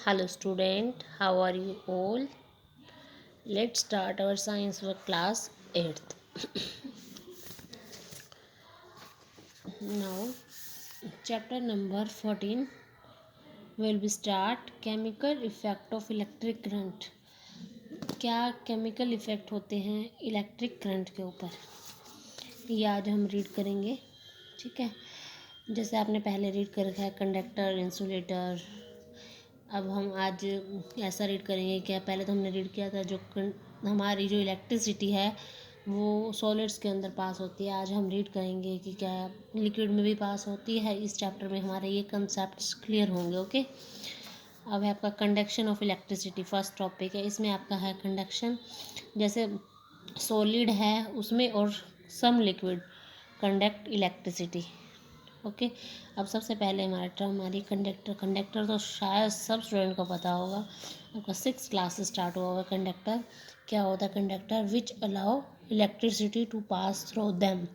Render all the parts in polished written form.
Hello student, how are you all? Let's start our science work class 8th. Now chapter number 14 will be start chemical effect of electric current. क्या chemical effect होते हैं electric current के ऊपर, ये आज हम read करेंगे। ठीक है, जैसे आपने पहले रीड कर रखा है कंडक्टर, इंसुलेटर। अब हम आज ऐसा रीड करेंगे क्या, पहले तो हमने रीड किया था जो हमारी जो इलेक्ट्रिसिटी है वो सॉलिड्स के अंदर पास होती है। आज हम रीड करेंगे कि क्या लिक्विड में भी पास होती है। इस चैप्टर में हमारे ये कंसेप्ट्स क्लियर होंगे। ओके, अब है आपका conduction of electricity, first topic है। इसमें आपका है कंडक्शन, जैसे सॉलिड है उसमें और सम लिक्विड कंडक्ट इलेक्ट्रिसिटी। ओके, अब सबसे पहले हमारा टर्म हमारी कंडक्टर। कंडक्टर तो शायद सब स्टूडेंट को पता होगा, आपका 6th क्लास से स्टार्ट हुआ होगा। कंडक्टर क्या होता है? Conductor which allow electricity to pass through them,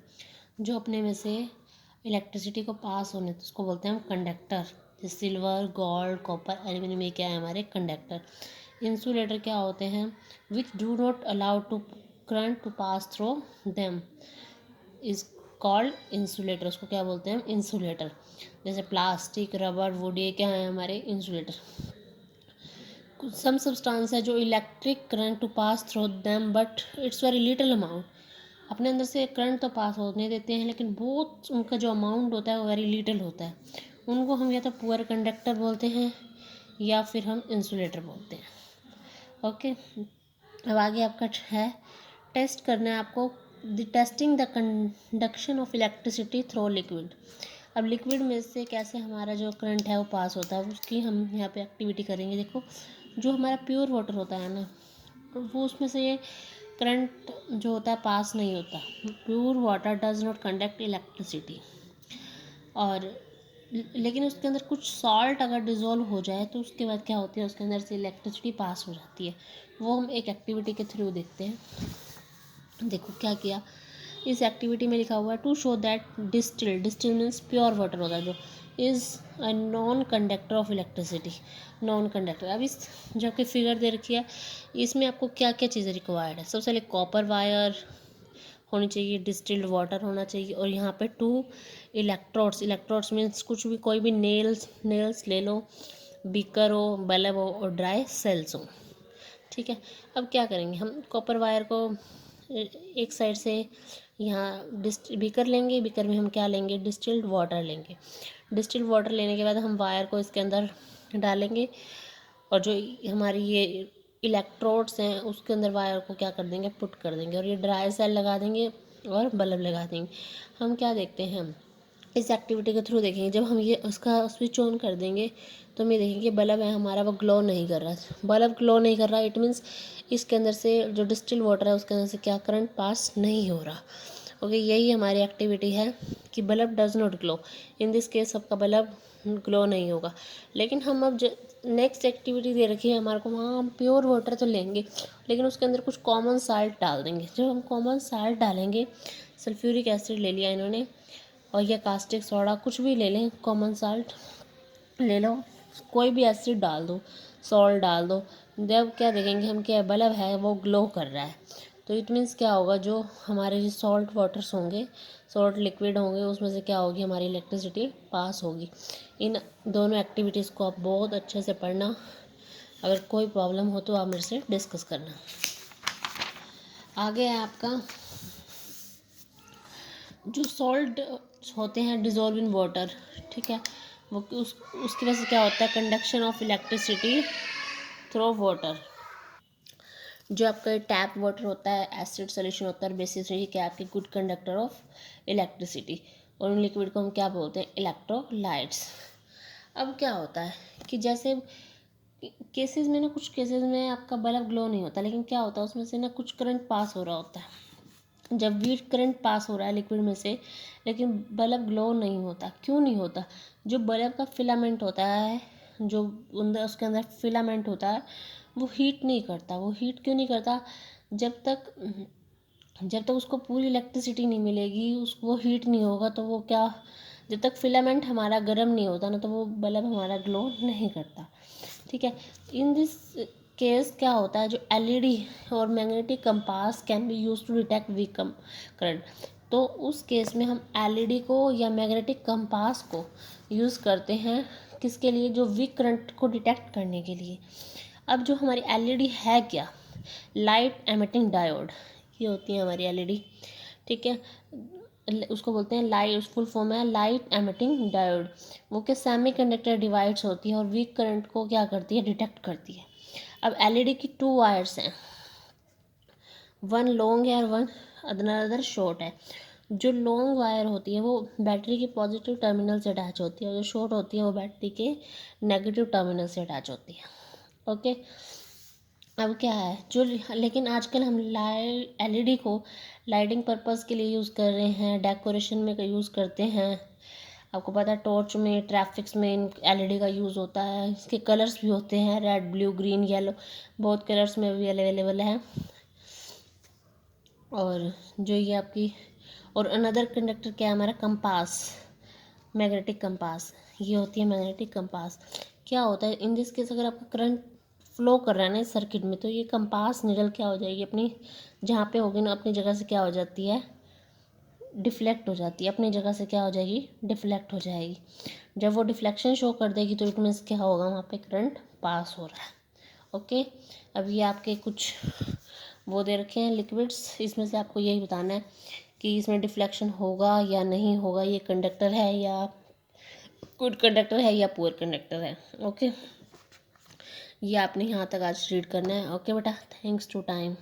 जो अपने में से इलेक्ट्रिसिटी को पास होने तो उसको बोलते हैं हम कंडक्टर। जैसे सिल्वर, गोल्ड, कॉपर, एल्यूमिनियम, ये क्या है हमारे कंडक्टर। इंसुलेटर क्या होते हैं? Which do not allow to current to pass through them is called insulator. उसको क्या बोलते हैं हम? इंसुलेटर। जैसे प्लास्टिक, रबर, वुड, ये क्या है हमारे इंसुलेटर। कुछ सम सब्सटेंस है जो electric current to pass through them but it's very little amount, अपने अंदर से करंट तो पास होने देते हैं लेकिन बहुत उनका जो अमाउंट होता है वो वेरी लिटिल होता है। उनको हम या तो पुअर कंडक्टर बोलते हैं या फिर हम इंसुलेटर बोलते हैं। ओके, अब आगे आपका है टेस्ट करना है आपको, the testing the conduction of electricity through liquid. अब लिक्विड में से कैसे हमारा जो करंट है वो पास होता है, उसकी हम यहाँ पे एक्टिविटी करेंगे। देखो, जो हमारा प्योर वाटर होता है ना, वो उसमें से ये करंट जो होता है पास नहीं होता। Pure water does not conduct electricity. और लेकिन उसके अंदर कुछ सॉल्ट अगर डिज़ोल्व हो जाए तो उसके बाद क्या होती है, उसके अंदर से इलेक्ट्रिसिटी पास हो जाती है। वो हम एक एक्टिविटी के थ्रू देखते हैं। देखो क्या किया, इस एक्टिविटी में लिखा हुआ है to show that distil means pure water होता है जो is a non conductor of electricity. Non conductor. अब इस जो आपकी फिगर दे रखी है इसमें आपको क्या क्या चीज़ें रिक्वायर्ड है। सबसे पहले कॉपर वायर होनी चाहिए, डिस्टिल्ड वाटर होना चाहिए, और यहाँ पे 2 इलेक्ट्रोड्स। इलेक्ट्रोड्स मीन्स कुछ भी, कोई भी नेल्स ले लो, बीकर हो, बल्ब हो और ड्राई सेल्स हो। ठीक है, अब क्या करेंगे हम, कॉपर वायर को एक साइड से यहाँ बीकर लेंगे, बीकर में हम क्या लेंगे, डिस्टिल्ड वाटर लेंगे। डिस्टिल्ड वाटर लेने के बाद हम वायर को इसके अंदर डालेंगे और जो हमारी ये इलेक्ट्रोड्स हैं उसके अंदर वायर को क्या कर देंगे, पुट कर देंगे, और ये ड्राई सेल लगा देंगे और बल्ब लगा देंगे। हम क्या देखते हैं, हम इस एक्टिविटी के थ्रू देखेंगे, जब हम ये उसका स्विच ऑन कर देंगे तो हम ये देखेंगे बल्ब है हमारा वो ग्लो नहीं कर रहा। बल्ब ग्लो नहीं कर रहा, इट मीन्स इसके अंदर से जो डिस्टिल वाटर है उसके अंदर से क्या करंट पास नहीं हो रहा। ओके, यही हमारी एक्टिविटी है कि bulb does not glow. In this case सबका बल्ब ग्लो नहीं होगा। लेकिन हम अब नेक्स्ट एक्टिविटी दे रखी है हमारे को, वहाँ हम प्योर वाटर तो लेंगे लेकिन उसके अंदर कुछ कॉमन साल्ट डाल देंगे। जब हम कॉमन साल्ट डालेंगे, सल्फ्यूरिक एसिड ले लिया इन्होंने, और या कास्टिक सोडा, कुछ भी ले लें, कॉमन साल्ट ले लो, कोई भी एसिड डाल दो, सॉल्ट डाल दो। जब क्या देखेंगे हम, क्या बल्ब है वो ग्लो कर रहा है, तो इट मीन्स क्या होगा, जो हमारे जो सॉल्ट वाटर्स होंगे, सॉल्ट लिक्विड होंगे, उसमें से क्या होगी, हमारी इलेक्ट्रिसिटी पास होगी। इन दोनों एक्टिविटीज़ को आप बहुत अच्छे से पढ़ना। अगर कोई प्रॉब्लम हो तो आप मेरे से डिस्कस करना। आगे है आपका जो सॉल्ट होते हैं डिज़ोल्व इन वाटर। ठीक है, वो उसकी वजह से क्या होता है, conduction of electricity through water. जो आपका टैप वाटर होता है, एसिड सोल्यूशन होता है, बेसिकली क्या आपके गुड कंडक्टर ऑफ इलेक्ट्रिसिटी, और उन लिक्विड को हम क्या बोलते हैं, इलेक्ट्रोलाइट्स। अब क्या होता है कि जैसे केसेस में ना, कुछ केसेस में आपका बल्ब ग्लो नहीं होता, लेकिन क्या होता है उसमें से ना कुछ करंट पास हो रहा होता है। जब वीट करंट पास हो रहा है लिक्विड में से, लेकिन बल्ब ग्लो नहीं होता। क्यों नहीं होता? जो बल्ब का फिलामेंट होता है, जो अंदर उसके अंदर फिलामेंट होता है, वो हीट नहीं करता। वो हीट क्यों नहीं करता? जब तक उसको पूरी इलेक्ट्रिसिटी नहीं मिलेगी, उसको वो हीट नहीं होगा, तो वो क्या, जब तक फिलामेंट हमारा गर्म नहीं होता ना, तो वो बल्ब हमारा ग्लो नहीं करता। ठीक है। इन दिस केस क्या होता है, जो एलईडी और magnetic compass can be use to detect weak current. तो उस केस में हम एलईडी को या मैग्नेटिक कंपास को यूज़ करते हैं किसके लिए, जो वीक करंट को डिटेक्ट करने के लिए। अब जो हमारी एलईडी है क्या, लाइट एमिटिंग डायोड, ये होती है हमारी एलईडी, ठीक है। उसको बोलते हैं लाइट, फुल फॉर्म है लाइट एमिटिंग डायोड। वो क्या सेमी कंडक्टर डिवाइस होती है और वीक करंट को क्या करती है, डिटेक्ट करती है। अब एलईडी की 2 वायर्स हैं, वन लॉन्ग है और वन अदर शॉर्ट है। जो लॉन्ग वायर होती है वो बैटरी के पॉजिटिव टर्मिनल से अटैच होती है और जो शॉर्ट होती है वो बैटरी के नेगेटिव टर्मिनल से अटैच होती है। ओके। अब क्या है जो, लेकिन आजकल हम एलईडी को लाइटिंग पर्पस के लिए यूज़ कर रहे हैं, डेकोरेशन में यूज़ करते हैं। आपको पता है टॉर्च में, ट्रैफिक्स में इन एलईडी का यूज़ होता है। इसके कलर्स भी होते हैं, रेड, ब्लू, ग्रीन, येलो, बहुत कलर्स में भी अवेलेबल है। और जो ये आपकी, और अनदर कंडक्टर क्या है हमारा, कंपास, मैग्नेटिक कंपास, ये होती है मैग्नेटिक कंपास। क्या होता है इन दिस केस, अगर आपका करंट फ्लो कर रहा है ना इस सर्किट में, तो ये कंपास निडल क्या हो जाएगी, अपनी जहाँ पे होगी ना अपनी जगह से क्या हो जाती है, डिफ्लेक्ट हो जाती है, अपनी जगह से क्या हो जाएगी, डिफ्लेक्ट हो जाएगी। जब वो डिफ्लेक्शन शो कर देगी तो इट मीन्स क्या होगा, वहाँ पे करंट पास हो रहा है। ओके। अब ये आपके कुछ वो दे रखे हैं लिक्विड्स, इसमें से आपको यही बताना है कि इसमें डिफ्लेक्शन होगा या नहीं होगा, ये कंडक्टर है या गुड कंडक्टर है या पुअर कंडक्टर है। ओके, ये आपने यहाँ तक आज रीड करना है। ओके बेटा, थैंक्स टू टाइम।